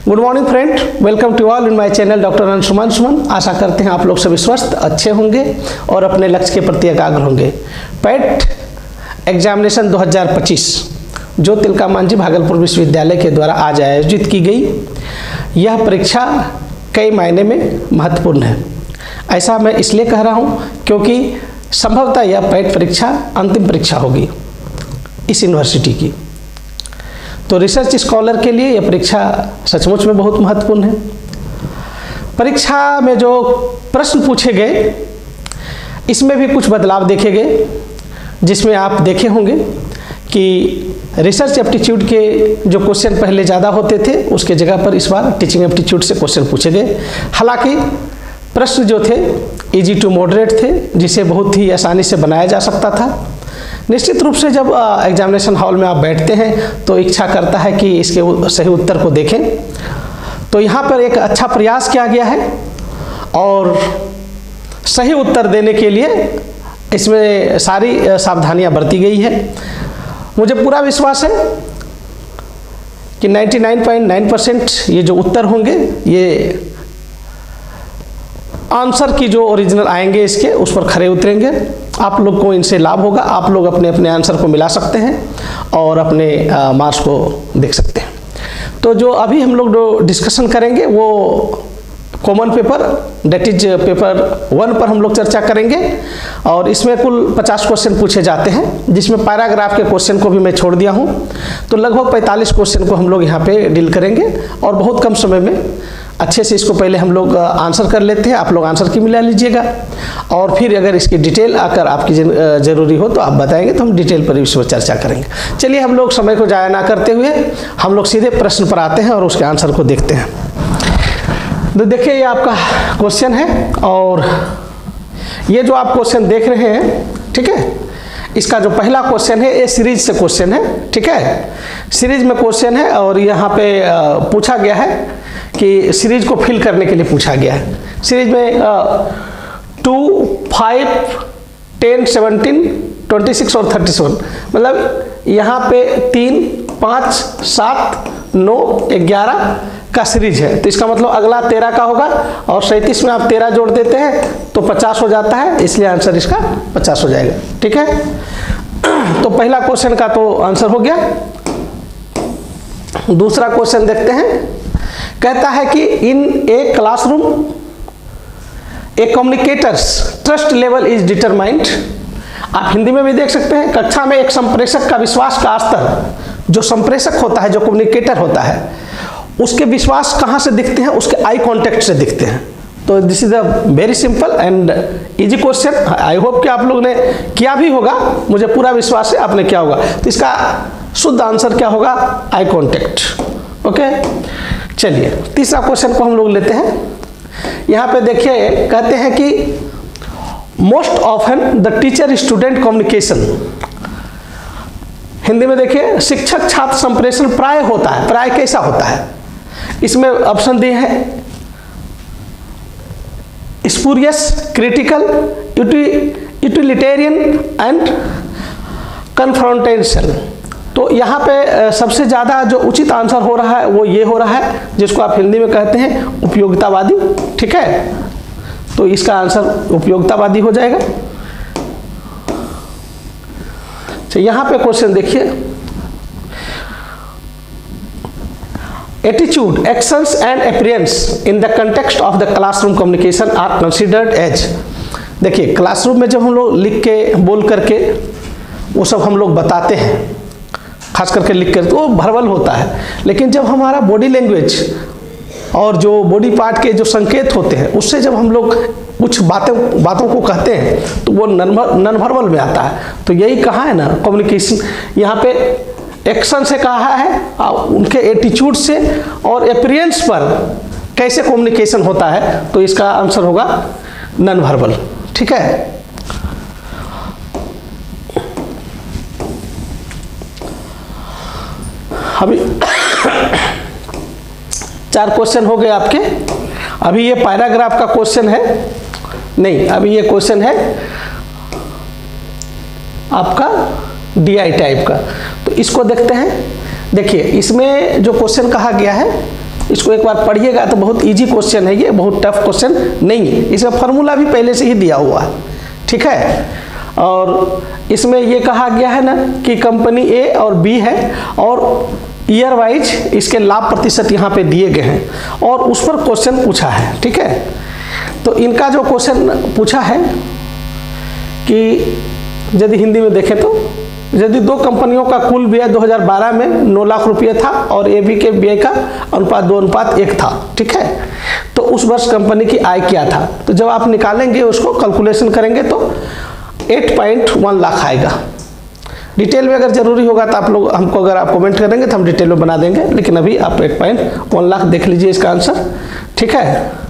Good morning friend, welcome to all in my channel doctor Anshuman Suman. आशा करते हैं आप लोग सभी स्वस्थ अच्छे होंगे और अपने लक्ष्य के प्रति एकाग्र होंगे। पैट एग्जामिनेशन 2025 जो तिलका मांझी भागलपुर विश्वविद्यालय के द्वारा आज आयोजित की गई, यह परीक्षा कई मायने में महत्वपूर्ण है। ऐसा मैं इसलिए कह रहा हूँ क्योंकि संभवतः यह पैट परीक्षा अंतिम परीक्षा होगी इस यूनिवर्सिटी की। तो रिसर्च स्कॉलर के लिए यह परीक्षा सचमुच में बहुत महत्वपूर्ण है। परीक्षा में जो प्रश्न पूछे गए इसमें भी कुछ बदलाव देखे गए, जिसमें आप देखे होंगे कि रिसर्च एप्टीट्यूड के जो क्वेश्चन पहले ज़्यादा होते थे उसके जगह पर इस बार टीचिंग एप्टीट्यूड से क्वेश्चन पूछे गए। हालांकि प्रश्न जो थे इजी टू मॉडरेट थे, जिसे बहुत ही आसानी से बनाया जा सकता था। निश्चित रूप से जब एग्जामिनेशन हॉल में आप बैठते हैं तो इच्छा करता है कि इसके सही उत्तर को देखें। तो यहाँ पर एक अच्छा प्रयास किया गया है और सही उत्तर देने के लिए इसमें सारी सावधानियाँ बरती गई है। मुझे पूरा विश्वास है कि 99.9% ये जो उत्तर होंगे ये आंसर की जो ओरिजिनल आएंगे इसके उस पर खरे उतरेंगे। आप लोग को इनसे लाभ होगा। आप लोग अपने अपने आंसर को मिला सकते हैं और अपने मार्क्स को देख सकते हैं। तो जो अभी हम लोग जो डिस्कशन करेंगे वो common paper date is paper 1 पर हम लोग चर्चा करेंगे और इसमें कुल 50 क्वेश्चन पूछे जाते हैं, जिसमें पैराग्राफ के क्वेश्चन को भी मैं छोड़ दिया हूँ। तो लगभग 45 क्वेश्चन को हम लोग यहाँ पे डील करेंगे और बहुत कम समय में अच्छे से इसको पहले हम लोग आंसर कर लेते हैं। आप लोग आंसर की मिला लीजिएगा और फिर अगर इसकी डिटेल आकर आपकी ज़रूरी हो तो आप बताएंगे तो हम डिटेल पर इस पर चर्चा करेंगे। चलिए हम लोग समय को ज़ाया ना करते हुए हम लोग सीधे प्रश्न पर आते हैं और उसके आंसर को देखते हैं। तो देखिए ये आपका क्वेश्चन है और ये जो आप क्वेश्चन देख रहे हैं, ठीक है, इसका जो पहला क्वेश्चन है ये सीरीज से क्वेश्चन है, ठीक है। सीरीज में क्वेश्चन है और यहाँ पे पूछा गया है कि सीरीज को फिल करने के लिए पूछा गया है। सीरीज में 2, 5, 10, 17, 26 और 37, मतलब यहाँ पे 3, 5, 7, 9, 11 का सीरीज है। तो इसका मतलब अगला 13 का होगा और 37 में आप 13 जोड़ देते हैं तो 50 हो जाता है, इसलिए आंसर इसका 50 हो जाएगा, ठीक है। तो पहला क्वेश्चन का तो आंसर हो गया। दूसरा क्वेश्चन देखते हैं। कहता है कि in a classroom a communicators trust level is determined. आप हिंदी में भी देख सकते हैं। कक्षा में एक संप्रेषक का विश्वास का स्तर, जो संप्रेषक होता है, जो कम्युनिकेटर होता है, उसके विश्वास कहाँ से दिखते हैं? उसके आई कांटेक्ट से दिखते हैं। तो this is a very simple and easy question. I hope कि आप लोग ने किया भी होगा, मुझे पूरा विश्वास है आपने किया होगा। तो इसका शुद्ध आंसर क्या होगा? Eye contact. ओके, चलिए तीसरा क्वेश्चन को हम लोग लेते हैं। यहाँ पे देखिए कहते हैं कि most often the teacher student communication. Hindi में देखिए शिक्षक छात्र संप्रेषण प्राय होता है। प्राय कैसा होता है? इसमें ऑप्शन दिए हैं spurious, critical, utilitarian and confrontational. तो यहाँ पे सबसे ज़्यादा जो उचित आंसर हो रहा है वो ये हो रहा है, जिसको आप हिंदी में कहते हैं उपयोगितावादी, ठीक है। तो इसका आंसर उपयोगितावादी हो जाएगा। तो यहाँ पे क्वेश्चन देखिए, attitude, actions and appearance in the context of the classroom communication are considered as. देखिए क्लासरूम में जब हम लोग लिख के बोल करके वो सब हम लोग बताते हैं, खास करके लिख कर, तो वो भरवल होता है। लेकिन जब हमारा बॉडी लैंग्वेज और जो बॉडी पार्ट के जो संकेत होते हैं उससे जब हम लोग कुछ बातों को कहते हैं तो वो नॉन वर्बल में आता है। तो यही कहा है ना कम्युनिकेशन। यहाँ पे एक्शन से कहा है, उनके एटीट्यूड से और अपीयरेंस पर कैसे कम्युनिकेशन होता है, तो इसका आंसर होगा नॉन वर्बल, ठीक है। अभी 4 क्वेश्चन हो गए आपके। अभी ये पैराग्राफ का क्वेश्चन है नहीं, अभी ये क्वेश्चन है आपका DI टाइप का। तो इसको देखते हैं। देखिए इसमें जो क्वेश्चन कहा गया है इसको एक बार पढ़िएगा तो बहुत इजी क्वेश्चन है, ये बहुत टफ क्वेश्चन नहीं है। इसका फार्मूला भी पहले से ही दिया हुआ है, ठीक है। और इसमें ये कहा गया है ना कि कंपनी ए और बी है और ईयर वाइज इसके लाभ प्रतिशत यहाँ पे दिए गए हैं और उस पर क्वेश्चन पूछा है, ठीक है। तो इनका जो क्वेश्चन पूछा है कि यदि हिंदी में देखें तो यदि दो कंपनियों का कुल व्यय 2012 में 9 लाख रुपये था और ए बी के व्यय का अनुपात 2:1 था, ठीक है, तो उस वर्ष कंपनी की आय क्या था। तो जब आप निकालेंगे उसको कैलकुलेशन करेंगे तो 8.1 लाख आएगा। डिटेल में अगर जरूरी होगा तो आप लोग हमको अगर आप कमेंट करेंगे तो हम डिटेल में बना देंगे, लेकिन अभी आप 8.1 लाख देख लीजिए इसका आंसर, ठीक है।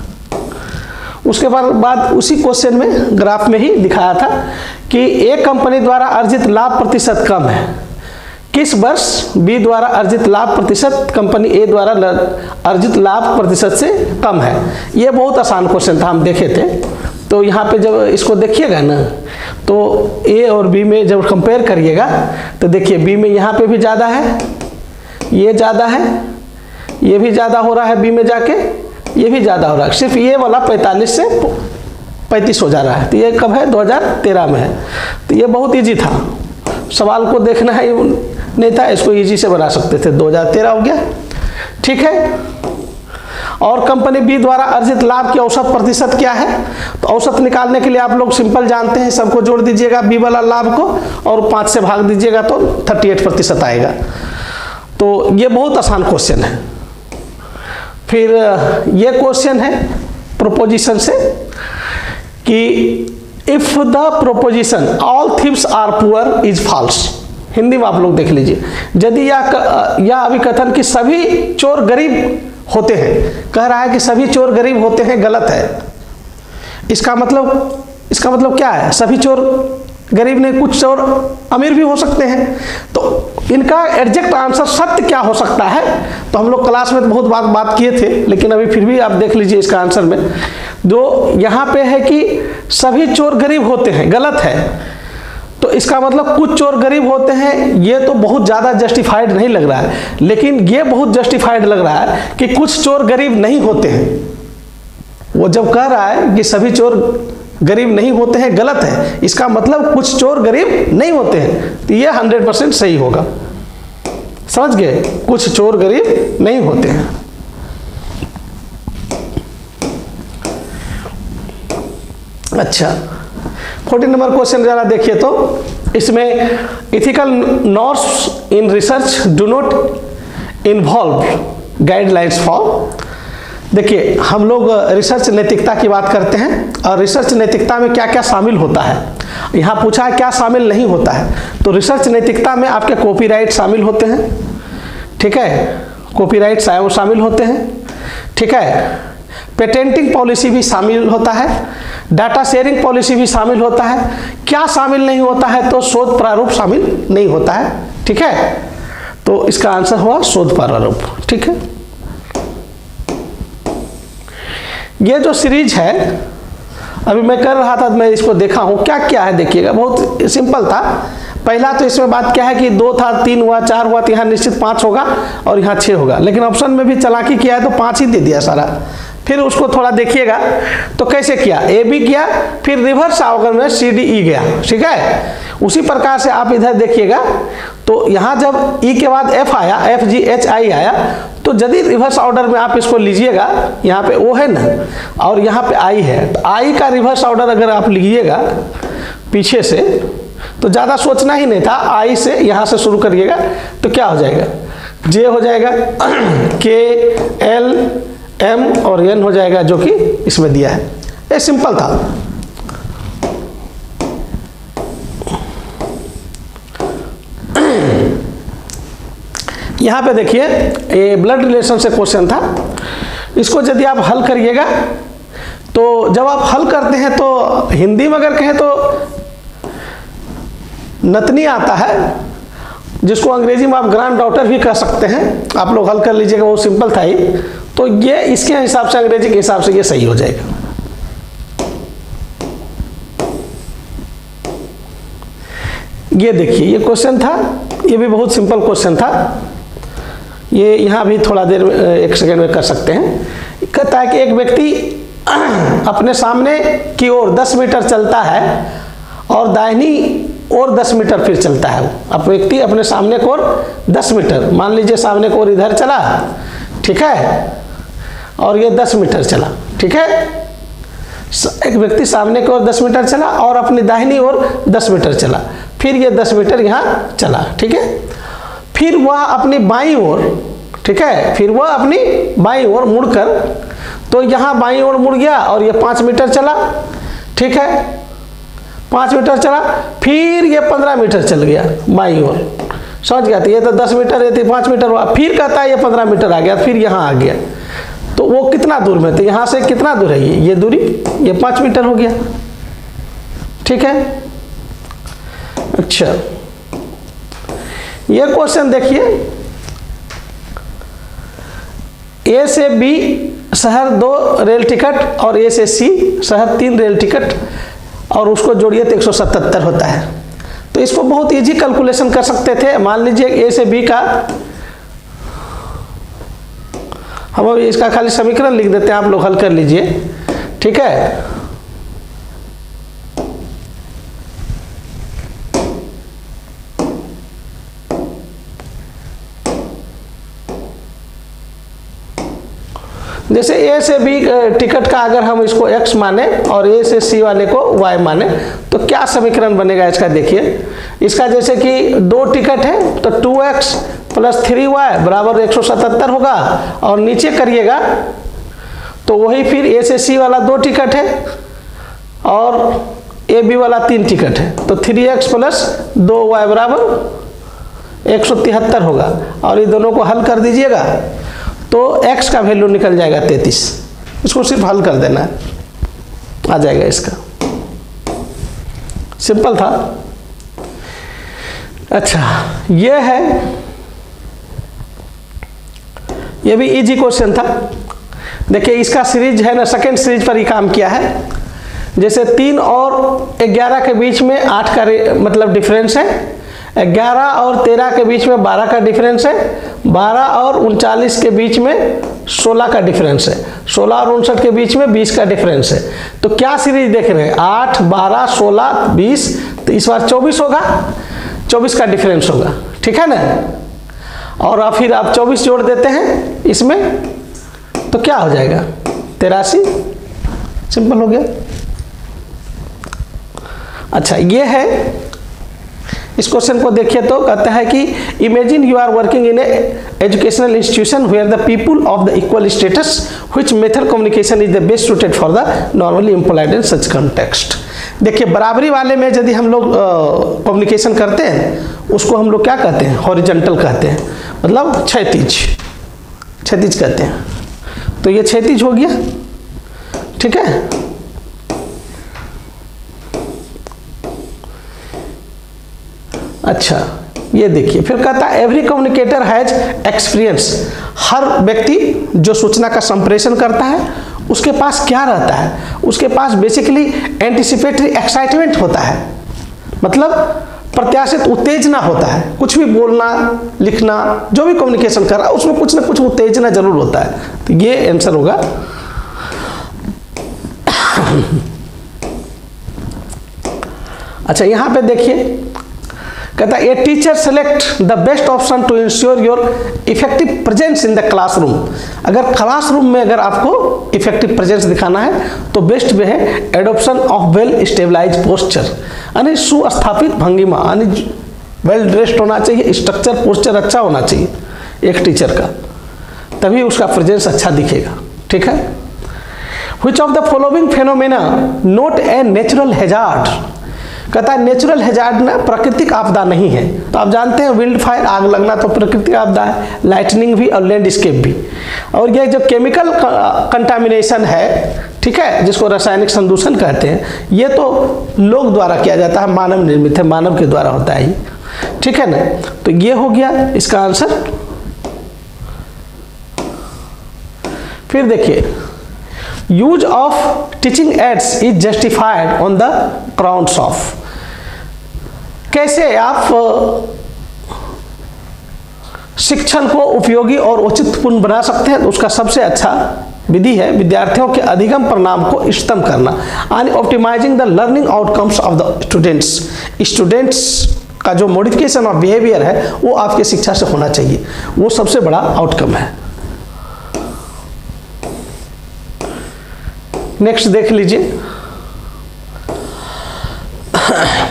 उसके बाद उसी क्वेश्चन में ग्राफ में ही दिखाया था कि एक कंपनी द्वारा अर्जित लाभ प्रतिशत कम है, किस वर्ष बी द्वारा अर्जित लाभ प्रतिशत कंपनी ए द्वारा अर्जित लाभ प्रतिशत से कम है। ये बहुत आसान क्वेश्चन था, हम देखे थे। तो यहाँ पे जब इसको देखिएगा ना तो ए और बी में जब कंपेयर करिएगा तो देखिए बी में यहाँ पे भी ज़्यादा है, ये ज़्यादा है, ये भी ज़्यादा हो रहा है बी में जाके, ये भी ज़्यादा हो रहा है, सिर्फ ये वाला 45 से 35 हो जा रहा है। तो ये कब है, 2013 में है। तो ये बहुत इजी था, सवाल को देखना है नहीं था, इसको इजी से बना सकते थे। 2013 हो गया, ठीक है। और कंपनी बी द्वारा अर्जित लाभ की औसत प्रतिशत क्या है, तो औसत निकालने के लिए आप लोग सिंपल जानते हैं, सबको जोड़ दीजिएगा बी वाला लाभ को और 5 से भाग दीजिएगा तो 38% आएगा। तो ये बहुत आसान क्वेश्चन है। फिर ये क्वेश्चन है प्रोपोजिशन से कि if the proposition all thieves are poor is false. Hindi में आप लोग देख लीजिए, यदि यह अभिकथन कि सभी चोर गरीब होते हैं, कह रहा है कि सभी चोर गरीब होते हैं, गलत है। इसका मतलब क्या है, सभी चोर गरीब नहीं, कुछ चोर अमीर भी हो सकते हैं। तो इनका एग्जैक्ट आंसर सत्य क्या हो सकता है, तो हम लोग क्लास में तो बहुत बात किए थे, लेकिन अभी फिर भी आप देख लीजिए इसका आंसर में जो यहाँ पे है कि सभी चोर गरीब होते हैं, गलत है। तो इसका मतलब कुछ चोर गरीब होते हैं, ये तो बहुत ज़्यादा जस्टिफाइड नहीं लग रहा है, लेकिन ये बहुत जस्टिफाइड लग रहा है कि कुछ चोर गरीब नहीं होते हैं। वो जब कह रहा है कि सभी चोर गरीब नहीं होते हैं, गलत है, इसका मतलब कुछ चोर गरीब नहीं होते हैं, तो ये 100% सही होगा। समझ गए, कुछ चोर गरीब नहीं होते हैं। अच्छा, 14 नंबर क्वेश्चन जरा देखिए तो इसमें ethical norms in research do not involve guidelines for. देखिए हम लोग रिसर्च नैतिकता की बात करते हैं और रिसर्च नैतिकता में क्या क्या शामिल होता है, यहाँ पूछा है क्या शामिल नहीं होता है। तो रिसर्च नैतिकता में आपके कॉपीराइट शामिल होते हैं, ठीक है, कॉपीराइट शामिल होते हैं, ठीक है। पेटेंटिंग पॉलिसी भी शामिल होता है, डाटा शेयरिंग पॉलिसी भी शामिल होता है। क्या शामिल नहीं होता है, तो शोध प्रारूप शामिल नहीं होता है, ठीक है। तो इसका आंसर हुआ शोध प्रारूप, ठीक है। ये जो सीरीज है अभी मैं कर रहा था, मैं इसको देखा हूँ क्या क्या है, देखिएगा बहुत सिंपल था। पहला तो इसमें बात क्या है कि 2 था, 3 हुआ, 4 हुआ, तो यहाँ निश्चित 5 होगा और यहाँ 6 होगा, लेकिन ऑप्शन में भी चालाकी किया है तो 5 ही दे दिया सारा। फिर उसको थोड़ा देखिएगा तो कैसे किया, ए बी किया, फिर रिवर्स ऑर्डर में सी डी ई गया, ठीक है। उसी प्रकार से आप इधर देखिएगा तो यहाँ जब ई के बाद एफ आया, एफ जी एच आई आया, तो यदि रिवर्स ऑर्डर में आप इसको लीजिएगा, यहाँ पे ओ है ना और यहाँ पे आई है, तो आई का रिवर्स ऑर्डर अगर आप लीजिएगा पीछे से तो ज़्यादा सोचना ही नहीं था, आई से यहाँ से शुरू करिएगा तो क्या हो जाएगा, जे हो जाएगा, के एल एम और एन हो जाएगा, जो कि इसमें दिया है। ये सिंपल था। यहाँ पे देखिए ये ब्लड रिलेशन से क्वेश्चन था, इसको यदि आप हल करिएगा तो जब आप हल करते हैं तो हिंदी में अगर कहें तो नतनी आता है, जिसको अंग्रेजी में आप ग्रैंड डॉटर भी कह सकते हैं। आप लोग हल कर लीजिएगा, वो सिंपल था ही। तो ये इसके हिसाब से, अंग्रेजी के हिसाब से ये सही हो जाएगा। ये देखिए ये क्वेश्चन था, ये भी बहुत सिंपल क्वेश्चन था ये यहाँ भी थोड़ा देर एक सेकेंड में कर सकते हैं। कहता है कि एक व्यक्ति अपने सामने की ओर 10 मीटर चलता है और दाहिनी ओर 10 मीटर फिर चलता है। अब व्यक्ति अपने सामने को ओर 10 मीटर, मान लीजिए सामने को ओर इधर चला, ठीक है, और ये 10 मीटर चला, ठीक है। एक व्यक्ति सामने की ओर 10 मीटर चला और अपनी दाहिनी ओर 10 मीटर चला, फिर ये 10 मीटर यहाँ चला, ठीक है। फिर वह अपनी बाईं ओर, ठीक है, फिर वह अपनी बाईं ओर मुड़कर, तो यहाँ बाईं ओर मुड़ गया और ये 5 मीटर चला, ठीक है, 5 मीटर चला, फिर ये 15 मीटर चल गया बाईं ओर, समझ गया। तो ये तो 10 मीटर, ये तो 5 मीटर हुआ, फिर कहता है ये 15 मीटर आ गया, फिर यहाँ आ गया, तो वो कितना दूर में, तो यहाँ से कितना दूर है ये दूरी, ये 5 मीटर हो गया, ठीक है। अच्छा, ये क्वेश्चन देखिए, ए से बी शहर 2 रेल टिकट और ए से सी शहर 3 रेल टिकट, और उसको जोड़िए तो 177 होता है। तो इसको बहुत इजी कैलकुलेशन कर सकते थे। मान लीजिए ए से बी का, हम अभी इसका खाली समीकरण लिख देते हैं, आप लोग हल कर लीजिए, ठीक है। जैसे ए से बी टिकट का अगर हम इसको x माने और ए से सी वाले को y माने, तो क्या समीकरण बनेगा इसका, देखिए। इसका जैसे कि 2 टिकट है तो 2x + 3y बराबर 177 होगा, और नीचे करिएगा तो वही फिर ए से सी वाला 2 टिकट है और ए बी वाला 3 टिकट है, तो 3x + 2y बराबर 173 होगा, और ये दोनों को हल कर दीजिएगा तो x का वैल्यू निकल जाएगा 33। इसको सिर्फ हल कर देना है, आ जाएगा इसका, सिंपल था। अच्छा, ये है, ये भी इजी क्वेश्चन था। देखिए इसका सीरीज है ना, सेकेंड सीरीज पर ही काम किया है। जैसे 3 और 11 के बीच में 8 का मतलब डिफरेंस है, 11 और 13 के बीच में 12 का डिफरेंस है, 12 और 39 के बीच में 16 का डिफरेंस है, 16 और 59 के बीच में 20 का डिफरेंस है। तो क्या सीरीज देख रहे हैं, 8, 12, 16, 20, तो इस बार 24 होगा, 24 का डिफरेंस होगा, ठीक है ना। और फिर आप 24 जोड़ देते हैं इसमें, तो क्या हो जाएगा, 83, सिंपल हो गया। अच्छा, ये है, इस क्वेश्चन को देखिए तो कहता है कि imagine you are working in educational institution where the people of the equal status which method communication is the best suited for the normally employed in such context. देखिए बराबरी वाले में यदि हम लोग कम्युनिकेशन करते हैं उसको हम लोग क्या कहते हैं, हॉरिजॉन्टल कहते हैं, मतलब क्षैतिज कहते हैं। तो ये क्षैतिज हो गया, ठीक है। अच्छा, ये देखिए फिर कहता है एवरी कम्युनिकेटर हैज एक्सपीरियंस। हर व्यक्ति जो सूचना का संप्रेषण करता है उसके पास क्या रहता है, उसके पास बेसिकली एंटिसिपेटरी एक्साइटमेंट होता है, मतलब प्रत्याशित उत्तेजना होता है। कुछ भी बोलना, लिखना, जो भी कम्युनिकेशन कर रहा है उसमें कुछ ना कुछ उत्तेजना जरूर होता है। तो ये आंसर होगा। अच्छा, यहाँ पे देखिए कहता है a teacher select the best option to ensure your effective presence in the classroom. अगर क्लासरूम में अगर आपको इफेक्टिव प्रेजेंस दिखाना है तो बेस्ट वे है adoption of well stabilise posture, यानी सुस्थापित भंगिमा, यानी वेल ड्रेस्ड होना चाहिए, स्ट्रक्चर पोस्चर अच्छा होना चाहिए एक टीचर का, तभी उसका प्रेजेंस अच्छा दिखेगा, ठीक है। Which of the following phenomena note a natural hazard. कहता है नेचुरल हैजार्ड ना प्राकृतिक आपदा नहीं है। तो आप जानते हैं विल्ड फायर, आग लगना तो प्राकृतिक आपदा है, लाइटनिंग भी और लैंडस्केप भी। और ये जो केमिकल कंटामिनेशन है, ठीक है, जिसको रासायनिक संदूषण कहते हैं, ये तो लोग द्वारा किया जाता है, मानव निर्मित है, मानव के द्वारा होता है, ठीक है ना। तो ये हो गया इसका आंसर। फिर देखिए use of teaching ads is justified on the grounds of. कैसे आप शिक्षण को उपयोगी और औचित्यपूर्ण बना सकते हैं, तो उसका सबसे अच्छा विधि है विद्यार्थियों के अधिगम परिणाम को इष्टतम करना, यानी optimising the learning outcomes of the students का जो मॉडिफिकेशन ऑफ बिहेवियर है वो आपकी शिक्षा से होना चाहिए, वो सबसे बड़ा आउटकम है। नेक्स्ट देख लीजिए,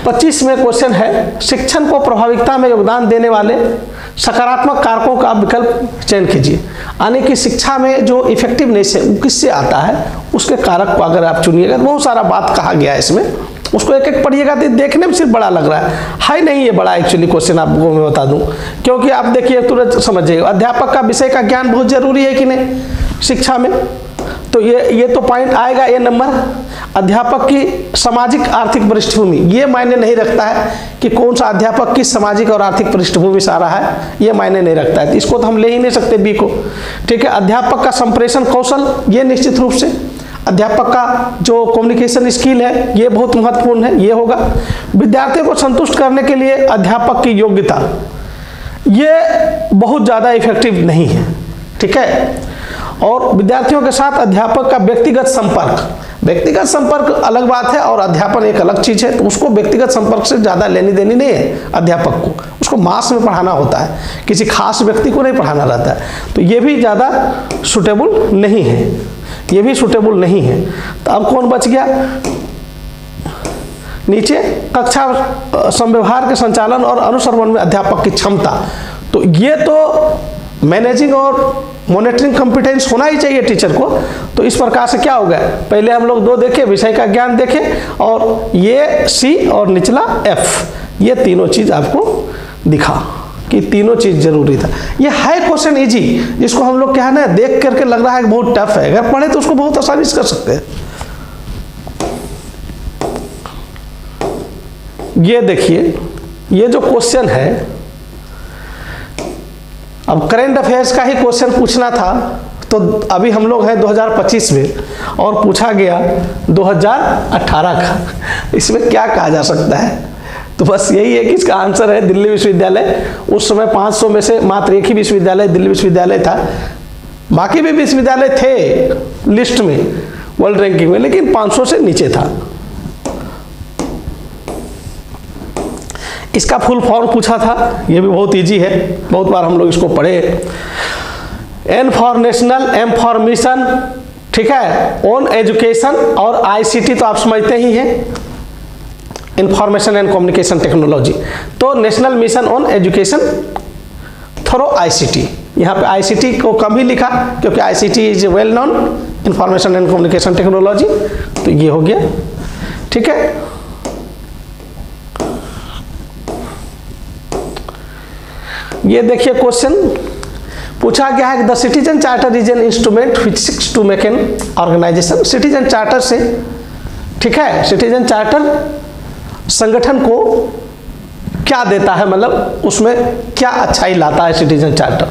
25वें क्वेश्चन है, शिक्षण को प्रभाविकता में योगदान देने वाले सकारात्मक कारकों का विकल्प चयन कीजिए, यानी कि शिक्षा में जो इफेक्टिवनेस है वो किससे आता है, उसके कारक को अगर आप चुनिएगा। बहुत सारा बात कहा गया है इसमें, उसको एक एक पढ़िएगा तो देखने में सिर्फ बड़ा लग रहा है नहीं ये बड़ा एक्चुअली क्वेश्चन आपको मैं बता दूं, क्योंकि आप देखिए तुरंत समझिएगा अध्यापक का विषय का ज्ञान बहुत जरूरी है कि नहीं शिक्षा में, तो ये तो पॉइंट आएगा ये नंबर। अध्यापक की सामाजिक आर्थिक पृष्ठभूमि, ये मायने नहीं रखता है कि कौन सा अध्यापक किस सामाजिक और आर्थिक पृष्ठभूमि से आ रहा है, ये मायने नहीं रखता है, तो इसको तो हम ले ही नहीं सकते बी को। ठीक है, अध्यापक का संप्रेषण कौशल, ये निश्चित रूप से अध्यापक का जो कम्युनिकेशन स्किल है ये बहुत महत्वपूर्ण है, ये होगा। विद्यार्थियों को संतुष्ट करने के लिए अध्यापक की योग्यता, ये बहुत ज़्यादा इफेक्टिव नहीं है। ठीक है, और विद्यार्थियों के साथ अध्यापक का व्यक्तिगत संपर्क अलग बात है और अध्यापन एक अलग चीज़ है, तो उसको व्यक्तिगत संपर्क से ज़्यादा लेनी देनी नहीं है अध्यापक को, उसको मास में पढ़ाना होता है, किसी खास व्यक्ति को नहीं पढ़ाना रहता है, तो ये भी ज़्यादा सुटेबल नहीं है, ये भी सुटेबल नहीं है। तो अब कौन बच गया नीचे, कक्षा संव्यवहार के संचालन और अनुसरण में अध्यापक की क्षमता, तो ये तो मैनेजिंग और मॉनिटरिंग कॉम्पिटेंस होना ही चाहिए टीचर को। तो इस प्रकार से क्या हो गया, पहले हम लोग 2 देखे, विषय का ज्ञान देखे, और ये सी और निचला एफ, ये तीनों चीज आपको दिखा कि तीनों चीज जरूरी था। ये है क्वेश्चन इजी, जिसको हम लोग क्या है ना देख करके लग रहा है कि बहुत टफ है, अगर पढ़े तो उसको बहुत आसानी से कर सकते हैं। ये देखिए, ये जो क्वेश्चन है, अब करंट अफेयर्स का ही क्वेश्चन पूछना था, तो अभी हम लोग हैं 2025 में और पूछा गया 2018 का, इसमें क्या कहा जा सकता है, तो बस यही है कि इसका आंसर है दिल्ली विश्वविद्यालय। उस समय 500 में से मात्र एक ही विश्वविद्यालय दिल्ली विश्वविद्यालय था, बाकी भी विश्वविद्यालय थे लिस्ट में वर्ल्ड रैंकिंग में, लेकिन 500 से नीचे था। इसका फुल फॉर्म पूछा था, ये भी बहुत इजी है, बहुत बार हम लोग इसको पढ़े। N for national, M for mission, ठीक है, ऑन एजुकेशन, और आईसीटी तो आप समझते ही हैं, इंफॉर्मेशन एंड कम्युनिकेशन टेक्नोलॉजी। तो national mission on education through ICT, यहाँ पे आईसीटी को कम ही लिखा क्योंकि ICT is well known, information and communication technology, तो ये हो गया। ठीक है, ये देखिए क्वेश्चन पूछा गया है कि the citizen charter is an instrument which seeks to make an organisation. Citizen charter से, ठीक है, सिटीजन चार्टर संगठन को क्या देता है, मतलब उसमें क्या अच्छाई लाता है सिटीजन चार्टर।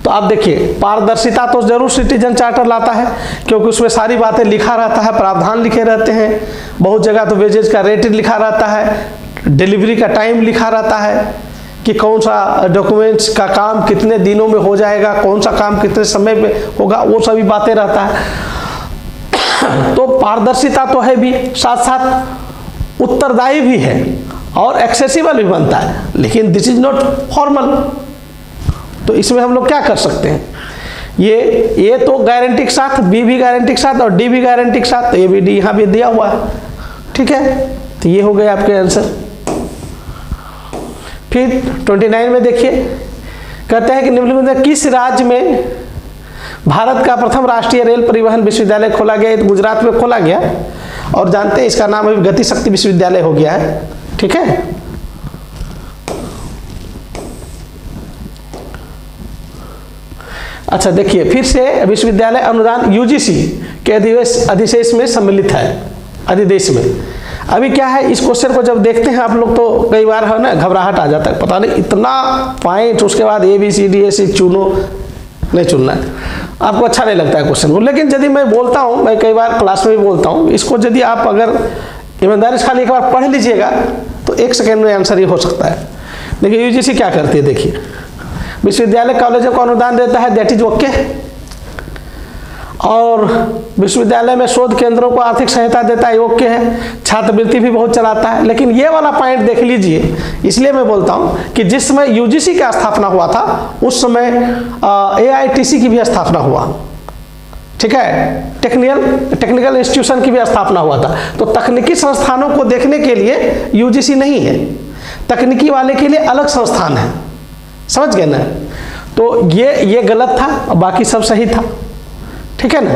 तो आप देखिए, पारदर्शिता तो जरूर सिटीजन चार्टर लाता है, क्योंकि उसमें सारी बातें लिखा रहता है, प्रावधान लिखे रहते हैं, बहुत जगह तो वेजेज का रेट लिखा रहता है, डिलीवरी का टाइम लिखा रहता है कि कौन सा डॉक्यूमेंट्स का काम कितने दिनों में हो जाएगा, कौन सा काम कितने समय में होगा, वो सभी बातें रहता है। तो पारदर्शिता तो है भी, साथ साथ उत्तरदायी भी है और एक्सेसिबल भी बनता है, लेकिन दिस इज नॉट फॉर्मल। तो इसमें हम लोग क्या कर सकते हैं, ये तो गारंटी के साथ, बी भी गारंटी के साथ और डी भी गारंटी के साथ, तो ये भी डी यहाँ भी दिया हुआ है। ठीक है, तो ये हो गए आपके आंसर। फिर 29 में देखिए, कहते हैं कि निम्नलिखित में किस राज्य में भारत का प्रथम राष्ट्रीय रेल परिवहन विश्वविद्यालय खोला गया। तो गुजरात में खोला गया, और जानते हैं इसका नाम अभी गति शक्ति विश्वविद्यालय हो गया है। ठीक है, अच्छा देखिए, फिर से विश्वविद्यालय अनुदान यूजीसी के अधिदेश में सम्मिलित है, अधिदेश में। अभी क्या है, इस क्वेश्चन को जब देखते हैं आप लोग तो कई बार है ना घबराहट आ जाता है, पता नहीं इतना पॉइंट, उसके बाद ABCD चुनो, नहीं चुनना है, आपको अच्छा नहीं लगता है क्वेश्चन को। लेकिन यदि मैं बोलता हूँ, मैं कई बार क्लास में भी बोलता हूँ, इसको यदि आप अगर ईमानदारी से खाली एक बार पढ़ लीजिएगा तो 1 सेकेंड में आंसर ये हो सकता है। लेकिन यूजीसी क्या करती है, देखिए विश्वविद्यालय कॉलेजों को अनुदान देता है, दैट इज ओके। और विश्वविद्यालय में शोध केंद्रों को आर्थिक सहायता देता है, ओके है। छात्रवृत्ति भी बहुत चलाता है। लेकिन ये वाला पॉइंट देख लीजिए, इसलिए मैं बोलता हूँ कि जिस समय यूजीसी का स्थापना हुआ था उस समय एआईटीसी की भी स्थापना हुआ, ठीक है, टेक्निकल इंस्टीट्यूशन की भी स्थापना हुआ था। तो तकनीकी संस्थानों को देखने के लिए यूजीसी नहीं है, तकनीकी वाले के लिए अलग संस्थान है, समझ गए ना। तो ये गलत था और बाकी सब सही था, ठीक है ना।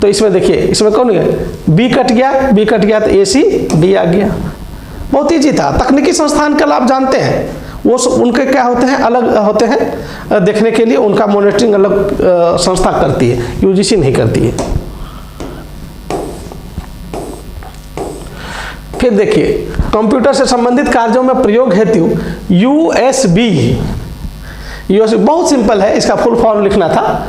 तो इसमें देखिए, इसमें कौन है, बी कट गया तो ए सी डी आ गया। बहुत ईजी था। तकनीकी संस्थान का लाभ जानते हैं, वो उनके क्या होते हैं, अलग होते हैं देखने के लिए, उनका मॉनिटरिंग अलग संस्था करती है, यूजीसी नहीं करती है। फिर देखिए, कंप्यूटर से संबंधित कार्यों में प्रयोग हेतु यूएसबी बहुत सिंपल है, इसका फुल फॉर्म लिखना था।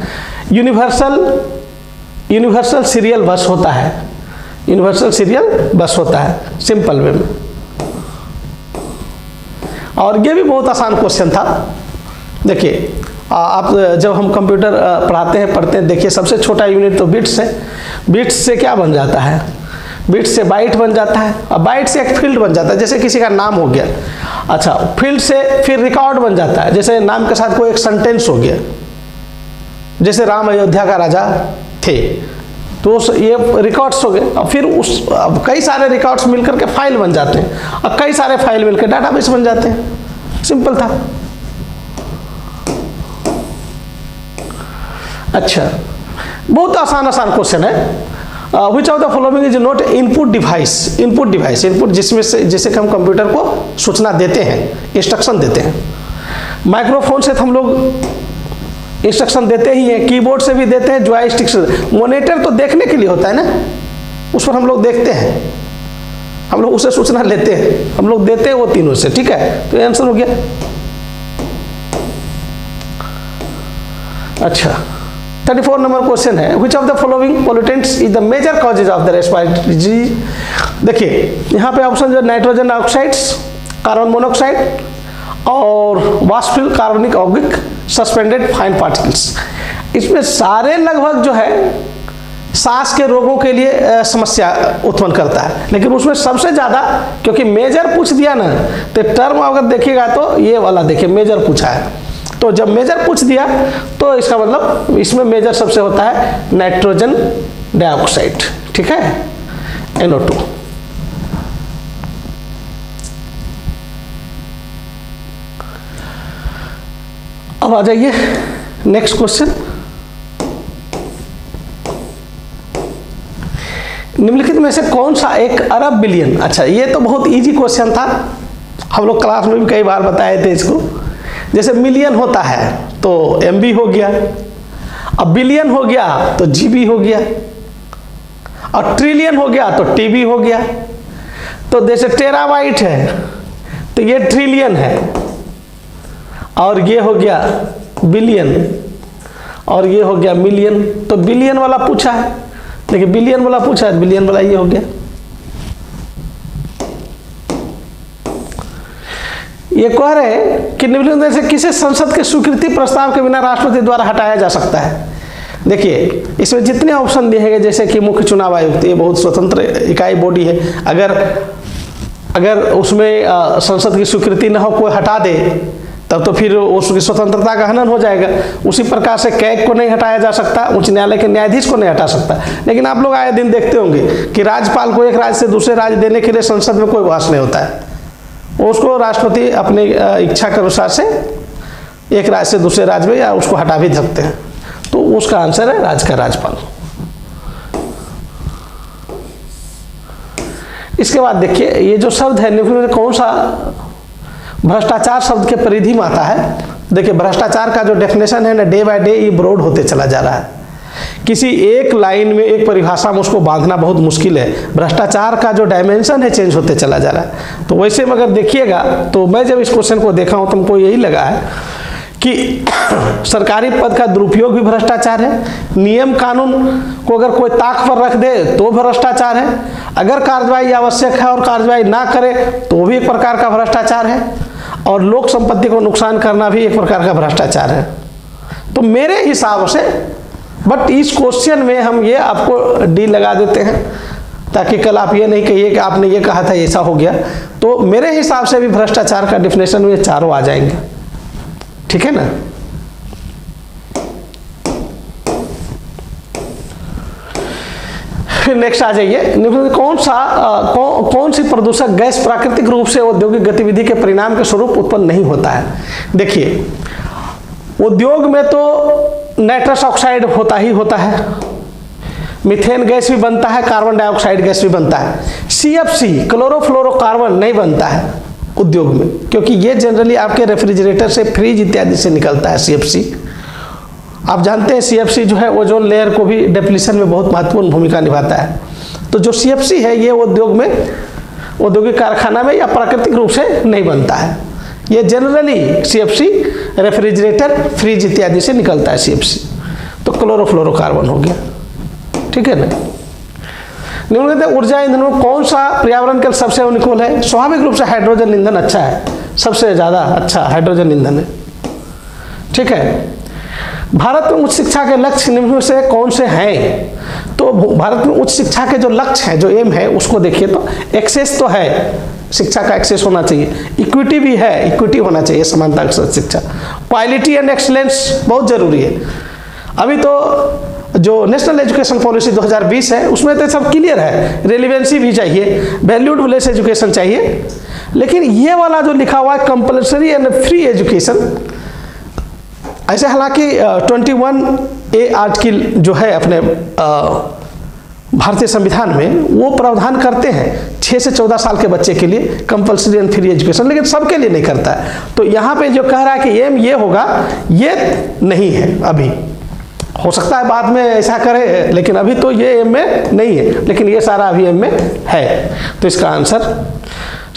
यूनिवर्सल सीरियल बस होता है, यूनिवर्सल सीरियल बस होता है सिंपल वे में। और ये भी बहुत आसान क्वेश्चन था। देखिए, आप जब हम कंप्यूटर पढ़ते हैं, देखिए सबसे छोटा यूनिट तो बिट्स है। बिट्स से क्या बन जाता है, बिट्स से बाइट बन जाता है, और बाइट से एक फील्ड बन जाता है, जैसे किसी का नाम हो गया। अच्छा, फील्ड से फिर रिकॉर्ड बन जाता है, जैसे नाम के साथ कोई एक सेंटेंस हो गया, जैसे राम अयोध्या का राजा थे, तो ये रिकॉर्ड्स हो गए। और फिर अब कई सारे रिकॉर्ड्स मिलकर के फाइल बन जाते हैं, और कई सारे फाइल मिलकर डाटाबेस बन जाते हैं। सिंपल था। अच्छा, बहुत आसान क्वेश्चन है। Which of the following is not input device. Input जिसमें से जैसे कि हम कंप्यूटर को सूचना देते हैं, इंस्ट्रक्शन देते हैं। माइक्रोफोन से हम लोग इंस्ट्रक्शन देते ही हैं, कीबोर्ड से भी देते हैं, जॉयस्टिक से। मॉनिटर तो देखने के लिए होता है ना, उस पर हम लोग देखते हैं, हम लोग उसे सूचना लेते हैं, हम लोग देते हैं वो तीनों से, ठीक है। तो ये आंसर हो गया। अच्छा, 34 नंबर क्वेश्चन है, which of the following pollutants is the major causes of the respiratory disease. देखिए यहाँ पे ऑप्शन जो नाइट्रोजन डाइऑक्साइड्स, कार्बन मोनोऑक्साइड और वाष्पशील कार्बनिक यौगिक, सस्पेंडेड फाइन पार्टिकल्स। इसमें सारे लगभग जो है सांस के रोगों के लिए समस्या उत्पन्न करता है, लेकिन उसमें सबसे ज़्यादा, क्योंकि मेजर पूछ दिया ना, तो टर्म अगर देखिएगा तो ये वाला देखिए मेजर पूछा है। तो जब मेजर पूछ दिया तो इसका मतलब इसमें मेजर सबसे होता है नाइट्रोजन डाइऑक्साइड, ठीक है, NO2। अब आ जाइए नेक्स्ट क्वेश्चन। निम्नलिखित में से कौन सा 1 अरब बिलियन। अच्छा, ये तो बहुत इजी क्वेश्चन था, हम लोग क्लास में भी कई बार बताए थे इसको। जैसे मिलियन होता है तो MB हो गया, अब बिलियन हो गया तो GB हो गया, और ट्रिलियन हो गया तो TB हो गया। तो जैसे टेराबाइट है तो ये ट्रिलियन है, और ये हो गया बिलियन, और ये हो गया मिलियन। तो बिलियन वाला पूछा है, देखिए बिलियन वाला पूछा है, बिलियन वाला ये हो गया। ये कह रहे हैं कि निम्नलिखित में से किसे संसद के स्वीकृति प्रस्ताव के बिना राष्ट्रपति द्वारा हटाया जा सकता है। देखिए इसमें जितने ऑप्शन दिए गए, जैसे कि मुख्य चुनाव आयुक्त, ये बहुत स्वतंत्र इकाई बॉडी है, अगर उसमें संसद की स्वीकृति न हो, कोई हटा दे तब तो फिर उसकी स्वतंत्रता का हनन हो जाएगा। उसी प्रकार से कैग को नहीं हटाया जा सकता, उच्च न्यायालय के न्यायाधीश को नहीं हटा सकता। लेकिन आप लोग आए दिन देखते होंगे कि राज्यपाल को एक राज्य से दूसरे राज्य देने के लिए संसद में कोई बहस नहीं होता है, उसको राष्ट्रपति अपनी इच्छा के अनुसार से एक राज्य से दूसरे राज्य में या उसको हटा भी सकते हैं। तो उसका आंसर है राज्य का राज्यपाल। इसके बाद देखिए, ये जो शब्द है निम्नलिखित में कौन सा भ्रष्टाचार शब्द के परिधि में आता है। देखिए भ्रष्टाचार का जो डेफिनेशन है ना, डे बाय डे ये ब्रॉड होते चला जा रहा है। किसी एक लाइन में, एक परिभाषा में उसको बांधना बहुत मुश्किल है। भ्रष्टाचार का जो डायमेंशन है चेंज होते चला जा रहा है। तो वैसे में अगर देखिएगा, तो मैं जब इस क्वेश्चन को देखा हूँ तो हमको यही लगा है कि सरकारी पद का दुरुपयोग भी भ्रष्टाचार है, नियम कानून को अगर कोई ताक पर रख दे तो भ्रष्टाचार है, अगर कार्रवाई आवश्यक है और कार्रवाई ना करे तो भी एक प्रकार का भ्रष्टाचार है, और लोक संपत्ति को नुकसान करना भी एक प्रकार का भ्रष्टाचार है। तो मेरे हिसाब से, बट इस क्वेश्चन में हम ये आपको डी लगा देते हैं ताकि कल आप ये नहीं कहिए कि आपने ये कहा था ऐसा हो गया। तो मेरे हिसाब से भी भ्रष्टाचार का डिफिनेशन में चारों आ जाएंगे, ठीक है ना। फिर नेक्स्ट आ जाइए, कौन सी प्रदूषक गैस प्राकृतिक रूप से औद्योगिक गतिविधि के परिणाम के स्वरूप उत्पन्न नहीं होता है। देखिए, उद्योग में तो नाइट्रस ऑक्साइड होता ही होता है, मीथेन गैस भी बनता है, कार्बन डाइऑक्साइड गैस भी बनता है। सीएफसी क्लोरोफ्लोरोकार्बन नहीं बनता है उद्योग में, क्योंकि ये जनरली आपके रेफ्रिजरेटर से, फ्रिज इत्यादि से निकलता है सीएफसी। आप जानते हैं सीएफसी जो है ओजोन लेयर को भी डिप्लीशन में बहुत महत्वपूर्ण भूमिका निभाता है। तो जो सीएफसी है ये उद्योग में, औद्योगिक कारखाना में या प्राकृतिक रूप से नहीं बनता है। ये जनरली सीएफसी रेफ्रिजरेटर, फ्रिज इत्यादि से निकलता है सीएफसी। तो क्लोरोफ्लोरोकार्बन हो गया, ठीक है ना। निम्नलिखित ऊर्जा ईंधनों में कौन सा पर्यावरण के सबसे अनुकूल है। स्वाभाविक रूप से हाइड्रोजन ईंधन अच्छा है, सबसे ज़्यादा अच्छा हाइड्रोजन ईंधन है, ठीक है। भारत में उच्च शिक्षा के लक्ष्य निम्न में से कौन से हैं। तो भारत में उच्च शिक्षा के जो लक्ष्य हैं, जो एम है, उसको देखिए तो एक्सेस तो है, शिक्षा का एक्सेस होना चाहिए, इक्विटी भी है, इक्विटी होना चाहिए, समानता के साथ शिक्षा, क्वालिटी एंड एक्सीलेंस बहुत जरूरी है। अभी तो जो नेशनल एजुकेशन पॉलिसी 2020 है उसमें तो सब क्लियर है, रेलिवेंसी भी चाहिए, वैल्यूड बेस्ड एजुकेशन चाहिए। लेकिन ये वाला जो लिखा हुआ है कंपल्सरी एंड फ्री एजुकेशन, ऐसे हालांकि 21A आर्टिकल जो है अपने भारतीय संविधान में वो प्रावधान करते हैं 6 से 14 साल के बच्चे के लिए कंपल्सरी एंड फ्री एजुकेशन, लेकिन सबके लिए नहीं करता है। तो यहाँ पे जो कह रहा है कि एम ये होगा, ये नहीं है। अभी हो सकता है बाद में ऐसा करे, लेकिन अभी तो ये एम में नहीं है, लेकिन ये सारा अभी एम में है। तो इसका आंसर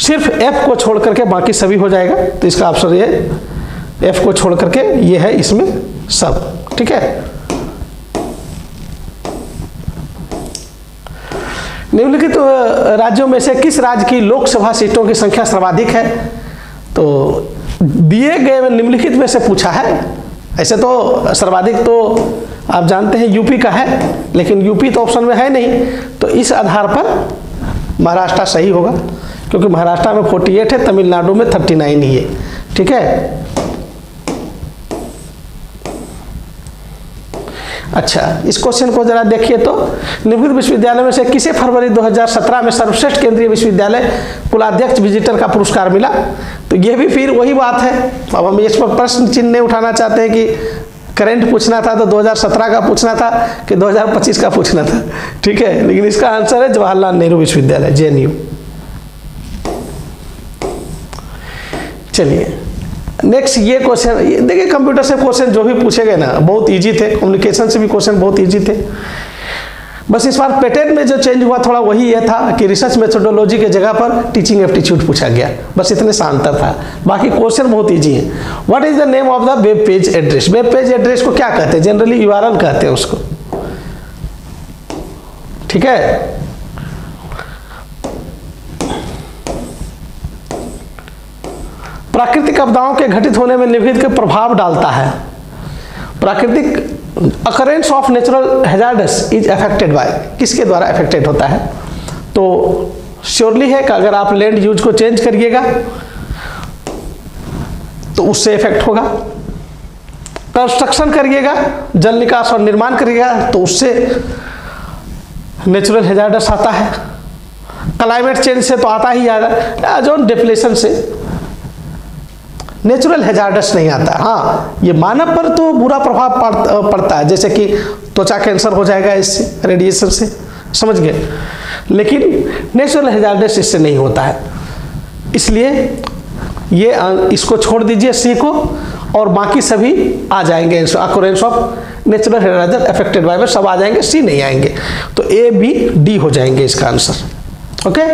सिर्फ एफ को छोड़ करके बाकी सभी हो जाएगा। तो इसका आंसर ये एफ को छोड़ करके ये है इसमें सब, ठीक है। निम्नलिखित राज्यों में से किस राज्य की लोकसभा सीटों की संख्या सर्वाधिक है। तो दिए गए निम्नलिखित में से पूछा है। ऐसे तो सर्वाधिक तो आप जानते हैं यूपी का है, लेकिन यूपी तो ऑप्शन में है नहीं, तो इस आधार पर महाराष्ट्र सही होगा, क्योंकि महाराष्ट्र में 48 है, तमिलनाडु में 39 ही है, ठीक है। अच्छा, इस क्वेश्चन को जरा देखिए तो, निम्नलिखित विश्वविद्यालय में से किसे फरवरी 2017 में सर्वश्रेष्ठ केंद्रीय विश्वविद्यालय कुलाध्यक्ष विजिटर का पुरस्कार मिला। तो ये भी फिर वही बात है। अब हम इस पर प्रश्न चिन्ह नहीं उठाना चाहते हैं कि करंट पूछना था तो 2017 का पूछना था कि 2025 का पूछना था, ठीक है। लेकिन इसका आंसर है जवाहरलाल नेहरू विश्वविद्यालय, JNU। चलिए नेक्स्ट ये क्वेश्चन देखिए, कंप्यूटर से क्वेश्चन जो भी पूछे गए ना बहुत इजी थे, कम्युनिकेशन से भी क्वेश्चन बहुत इजी थे। बस इस बार पैटर्न में जो चेंज हुआ थोड़ा वही ये था कि रिसर्च मेथोडोलॉजी के जगह पर टीचिंग एप्टीट्यूड पूछा गया, बस इतने सा अंतर था। बाकी क्वेश्चन बहुत इजी है। What is the name of the web page address. Web page address को क्या कहते हैं, जनरली URL कहते हैं उसको, ठीक है। प्राकृतिक आपदाओं के घटित होने में निम्नलिखित के प्रभाव डालता है। प्राकृतिक occurrence of natural hazards is affected by, किसके द्वारा अफेक्टेड होता है। तो श्योरली है कि अगर आप लैंड यूज को चेंज करिएगा तो उससे इफेक्ट होगा। कंस्ट्रक्शन करिएगा, जल निकास और निर्माण करिएगा तो उससे नेचुरल हैजार्ड्स आता है। क्लाइमेट चेंज से तो आता ही आएगा, ओजोन डिप्लेशन से नेचुरल हैजार्ड्स नहीं आता। हाँ, ये मानव पर तो बुरा प्रभाव पड़ता है, जैसे कि त्वचा कैंसर हो जाएगा इससे, रेडिएशन से, समझ गए। लेकिन नेचुरल हैजार्ड्स इससे नहीं होता है, इसलिए ये इसको छोड़ दीजिए सी को, और बाकी सभी आ जाएंगे। Occurrence of natural hazards affected by सब आ जाएंगे, सी नहीं आएंगे। तो A, B, D हो जाएंगे इसका आंसर। ओके,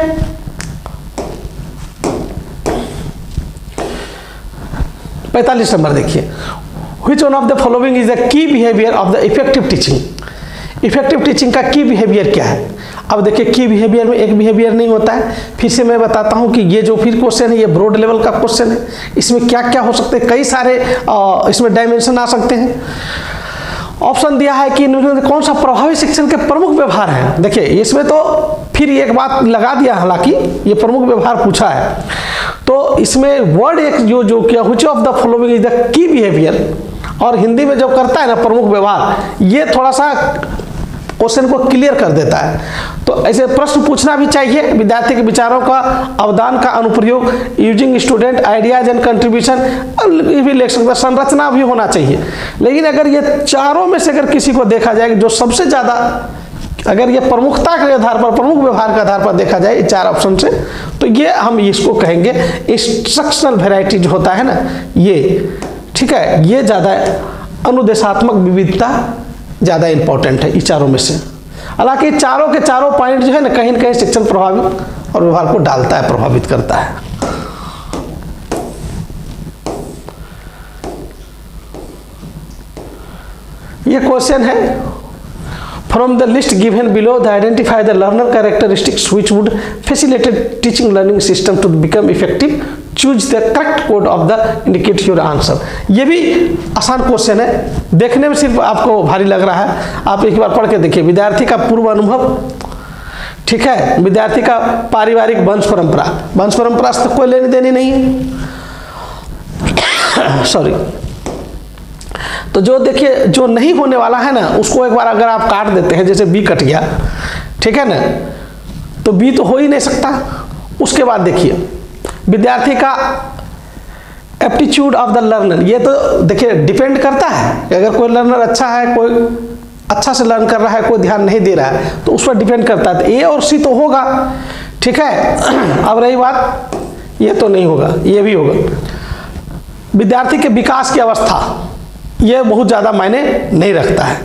45 नंबर देखिए, which one of the following is the key behaviour of the effective teaching. Effective teaching का की बिहेवियर क्या है? अब देखिए की बिहेवियर में एक बिहेवियर नहीं होता है। फिर से मैं बताता हूँ कि ये जो फिर क्वेश्चन है ये ब्रॉड लेवल का क्वेश्चन है। इसमें क्या क्या हो सकते हैं, कई सारे इसमें डायमेंशन आ सकते हैं। ऑप्शन दिया है कि इन्होंने कौन सा प्रभावी शिक्षण के प्रमुख व्यवहार हैं। देखिए इसमें तो फिर एक बात लगा दिया, हालांकि ये प्रमुख व्यवहार पूछा है तो इसमें वर्ड एक जो क्या which of the following is the key behaviour, और हिंदी में जो करता है ना प्रमुख व्यवहार, ये थोड़ा सा क्वेश्चन को क्लियर कर देता है। तो ऐसे प्रश्न पूछना भी चाहिए। विद्यार्थी के विचारों का अवदान का अनुप्रयोग, using student ideas and contribution, भी लिख सकते हैं, संरचना भी होना चाहिए। लेकिन अगर ये चारों में से अगर किसी को देखा जाए जो सबसे ज़्यादा, अगर ये प्रमुखता के आधार पर, प्रमुख व्यवहार के आधार पर देखा जाए इन चार ऑप्शन से, तो ये हम इसको कहेंगे इंस्ट्रक्शनल वेराइटी जो होता है ना ये, ठीक है, ये ज़्यादा अनुदेशात्मक विविधता ज़्यादा इंपॉर्टेंट है इस चारों में से। हालांकि चारों के चारों पॉइंट जो है ना कहीं शिक्षण प्रभावित और व्यवहार को डालता है, प्रभावित करता है। ये क्वेश्चन है, from the list given below the identify the learner characteristics which would facilitate teaching learning system to become effective, choose the correct code of the indicate your answer. ये भी आसान क्वेश्चन है, देखने में सिर्फ आपको भारी लग रहा है, आप एक बार पढ़ के देखिए। विद्यार्थी का पूर्व अनुभव, ठीक है, विद्यार्थी का पारिवारिक वंश परंपरा से तो कोई लेनी देनी नहीं है सॉरी। तो जो देखिए जो नहीं होने वाला है ना उसको एक बार अगर आप काट देते हैं, जैसे बी कट गया, ठीक है ना, तो बी तो हो ही नहीं सकता। उसके बाद देखिए विद्यार्थी का एप्टीट्यूड ऑफ द लर्नर, ये तो देखिए डिपेंड करता है कि अगर कोई लर्नर अच्छा है, कोई अच्छा से लर्न कर रहा है, कोई ध्यान नहीं दे रहा है, तो उस पर डिपेंड करता है। तो ए और सी तो होगा, ठीक है। अब रही बात, ये तो नहीं होगा, ये भी होगा। विद्यार्थी के विकास की अवस्था, ये बहुत ज़्यादा मायने नहीं रखता है,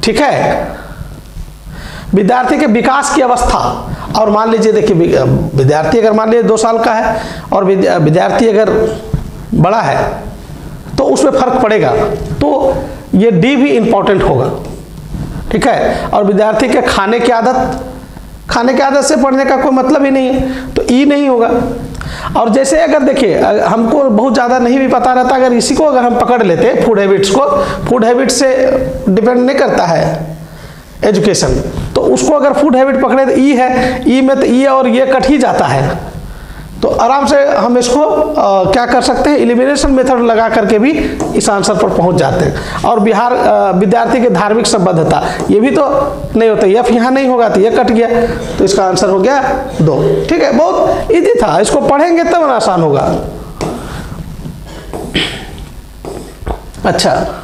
ठीक है। विद्यार्थी के विकास की अवस्था, और मान लीजिए देखिए विद्यार्थी अगर मान लीजिए 2 साल का है और विद्यार्थी अगर बड़ा है तो उसमें फर्क पड़ेगा, तो ये डी भी इंपॉर्टेंट होगा, ठीक है। और विद्यार्थी के खाने की आदत से पढ़ने का कोई मतलब ही नहीं है, तो ई नहीं होगा। और जैसे अगर देखिए हमको बहुत ज़्यादा नहीं भी पता रहता, अगर इसी को अगर हम पकड़ लेते फूड हैबिट्स को, फूड हैबिट से डिपेंड नहीं करता है एजुकेशन, तो उसको अगर फूड हैबिट पकड़े तो ई है, ई में तो ई और ये कट ही जाता है, तो आराम से हम इसको क्या कर सकते हैं, एलिमिनेशन मेथड लगा करके भी इस आंसर पर पहुंच जाते हैं। और विद्यार्थी की धार्मिक संबद्धता, ये भी तो नहीं होता, एफ यहाँ नहीं होगा तो ये कट गया, तो इसका आंसर हो गया 2, ठीक है। बहुत इजी था, इसको पढ़ेंगे तब ना आसान होगा। अच्छा,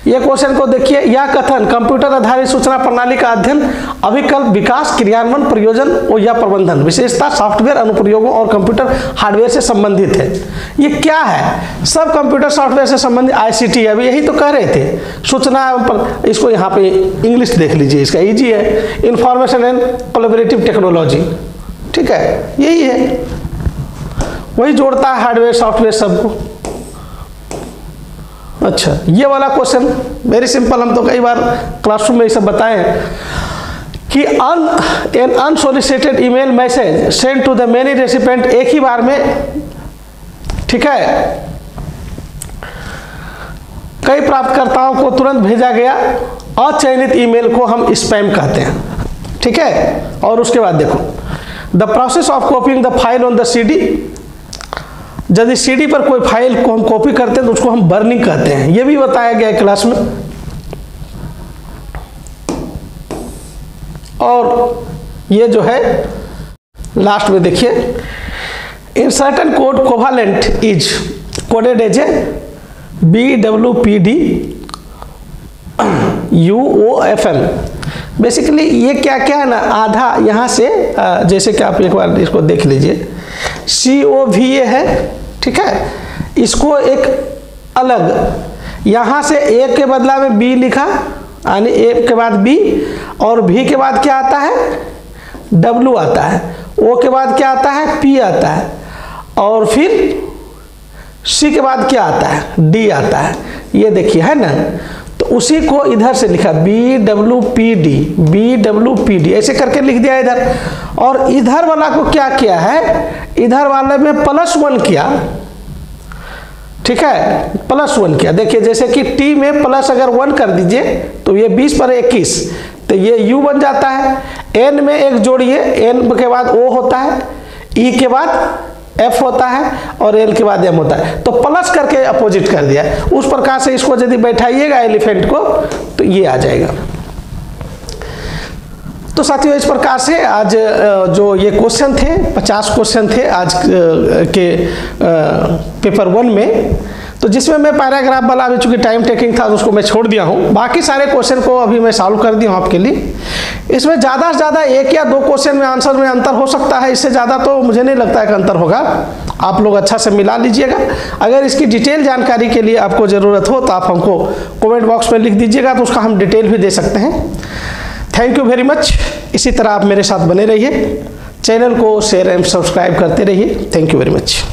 ये क्वेश्चन को देखिए, यह कथन कंप्यूटर आधारित सूचना प्रणाली का अध्ययन, अभिकल्प, विकास, क्रियान्वयन, प्रयोजन और या प्रबंधन, विशेषता सॉफ्टवेयर अनुप्रयोगों और कंप्यूटर हार्डवेयर से संबंधित है। ये क्या है? सब कंप्यूटर सॉफ्टवेयर से संबंधित आईसीटी है, अभी यही तो कह रहे थे, सूचना पर। इसको यहाँ पे इंग्लिश देख लीजिए, इसका इजी है, इंफॉर्मेशन एंड कोलैबोरेटिव टेक्नोलॉजी, ठीक है, यही है, वही जोड़ता है हार्डवेयर सॉफ्टवेयर सबको। अच्छा, ये वाला क्वेश्चन वेरी सिंपल, हम तो कई बार क्लासरूम में ये सब बताए कि an unsolicited email message send to the many recipient, एक ही बार में, ठीक है, कई प्राप्तकर्ताओं को तुरंत भेजा गया अचयनित ईमेल को हम स्पैम कहते हैं, ठीक है। और उसके बाद देखो the process of copying the file on the CD, यदि सीडी पर कोई फाइल को हम कॉपी करते हैं तो उसको हम बर्निंग कहते हैं, ये भी बताया गया है क्लास में। और ये जो है लास्ट में देखिए, in certain code covalent is coded as a BWPD UOFL। Basically ये क्या क्या है ना, आधा यहाँ से जैसे कि आप एक बार इसको देख लीजिए, COVA है, ठीक है, इसको एक अलग यहाँ से A के बदला में B लिखा, यानी A के बाद B, और V के बाद क्या आता है, W आता है, O के बाद क्या आता है, P आता है, और फिर C के बाद क्या आता है, D आता है। ये देखिए है ना, तो उसी को इधर से लिखा BWPD ऐसे करके लिख दिया इधर। और इधर वाला को क्या किया है, इधर वाले में +1 किया, ठीक है, +1 किया। देखिए जैसे कि T में प्लस अगर 1 कर दीजिए तो ये 20 पर 21, तो ये U बन जाता है। N में एक जोड़िए, N के बाद O होता है, E के बाद F होता है और L के बाद M होता है, तो प्लस करके अपोजिट कर दिया। उस प्रकार से इसको यदि बैठाइएगा एलिफेंट को तो ये आ जाएगा। तो साथियों इस प्रकार से आज जो ये क्वेश्चन थे, 50 क्वेश्चन थे आज के पेपर 1 में, तो जिसमें मैं पैराग्राफ वाला अभी चूंकि टाइम टेकिंग था तो उसको मैं छोड़ दिया हूँ। बाकी सारे क्वेश्चन को अभी मैं सॉल्व कर दिया हूँ आपके लिए। इसमें ज़्यादा से ज़्यादा 1 या 2 क्वेश्चन में आंसर में अंतर हो सकता है, इससे ज़्यादा तो मुझे नहीं लगता है कि अंतर होगा। आप लोग अच्छा से मिला लीजिएगा। अगर इसकी डिटेल जानकारी के लिए आपको ज़रूरत हो तो आप हमको कमेंट बॉक्स में लिख दीजिएगा, तो उसका हम डिटेल भी दे सकते हैं। Thank you very much. इसी तरह आप मेरे साथ बने रहिए, चैनल को शेयर एंड सब्सक्राइब करते रहिए। Thank you very much.